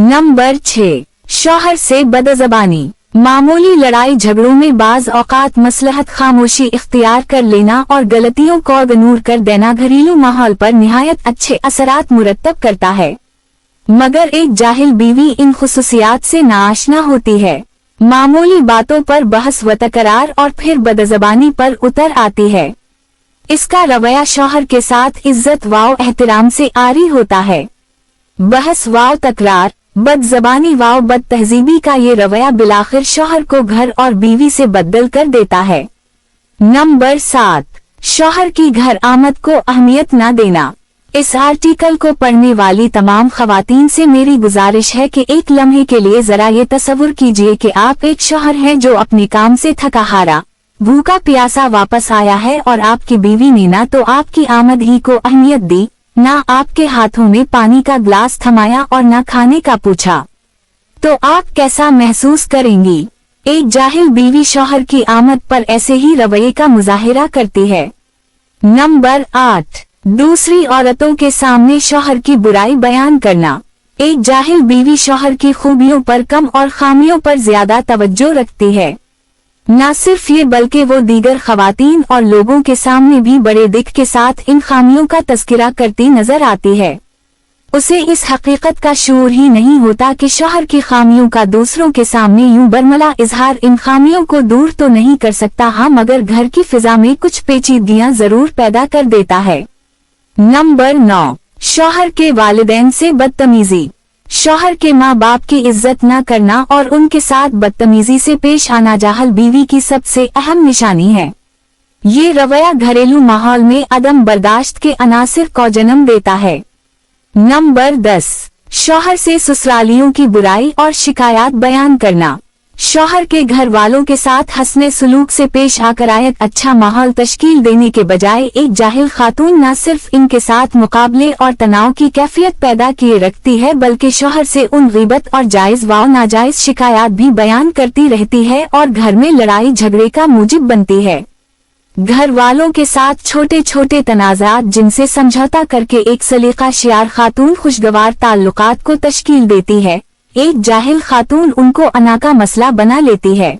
Number 6, शौहर से बदज़बानी। मामूली लड़ाई झगड़ों में बाज औकात मसलहत खामोशी इख्तियार कर लेना और गलतियों को इग्नोर कर देना घरेलू माहौल पर निहायत अच्छे असरात मुरत्तब करता है, मगर एक जाहिल बीवी इन खुसूसियात से नाआशना होती है। मामूली बातों पर बहस व तकरार और फिर बदज़बानी पर उतर आती है। इसका रवैया शौहर के साथ इज्जत व एहतराम से आरी होता है। बहस व तकरार, बदज़बानी व बदतहजीबी का ये रवैया बिलाखिर शौहर को घर और बीवी से बदल कर देता है। नंबर 7, शौहर की घर आमद को अहमियत न देना। इस आर्टिकल को पढ़ने वाली तमाम खवातीन से मेरी गुजारिश है कि एक लम्हे के लिए जरा ये तसव्वुर कीजिए कि आप एक शौहर हैं जो अपने काम से थका हारा भूखा प्यासा वापस आया है और आपकी बीवी ने ना तो आपकी आमद ही को अहमियत दी, ना आपके हाथों में पानी का ग्लास थमाया और ना खाने का पूछा। तो आप कैसा महसूस करेंगी? एक जाहिल बीवी शौहर की आमद पर ऐसे ही रवैये का मुजाहिरा करती है। नंबर 8, दूसरी औरतों के सामने शौहर की बुराई बयान करना। एक जाहिल बीवी शौहर की खूबियों पर कम और खामियों पर ज्यादा तवज्जो रखती है। न सिर्फ ये बल्कि वो दीगर खवातीन और लोगों के सामने भी बड़े दिख के साथ इन खामियों का तज़किरा करती नजर आती है। उसे इस हकीकत का शऊर ही नहीं होता कि शौहर की खामियों का दूसरों के सामने यूं बरमला इजहार इन खामियों को दूर तो नहीं कर सकता, हाँ मगर घर की फिजा में कुछ पेचीदगियां जरूर पैदा कर देता है। नंबर 9, शौहर के वालिदैन से बदतमीजी। शौहर के माँ बाप की इज्जत न करना और उनके साथ बदतमीजी से पेश आना जाहल बीवी की सबसे अहम निशानी है। ये रवैया घरेलू माहौल में अदम बर्दाश्त के अनासिर को जन्म देता है। नंबर 10, शौहर से ससुरालियों की बुराई और शिकायत बयान करना। शौहर के घर वालों के साथ हंसने सलूक से पेश आकर आयत अच्छा माहौल तश्कील देने के बजाय एक जाहिल खातून न सिर्फ इनके साथ मुकाबले और तनाव की कैफियत पैदा किए रखती है बल्कि शौहर से उन ग़ीबत और जायज व नाजायज शिकायत भी बयान करती रहती है और घर में लड़ाई झगड़े का मूजिब बनती है। घर वालों के साथ छोटे छोटे तनाज़ात जिनसे समझौता करके एक सलीका शियार खातून खुशगवार ताल्लुकात को तश्कील देती है, एक जाहिल खातून उनको अना का मसला बना लेती है।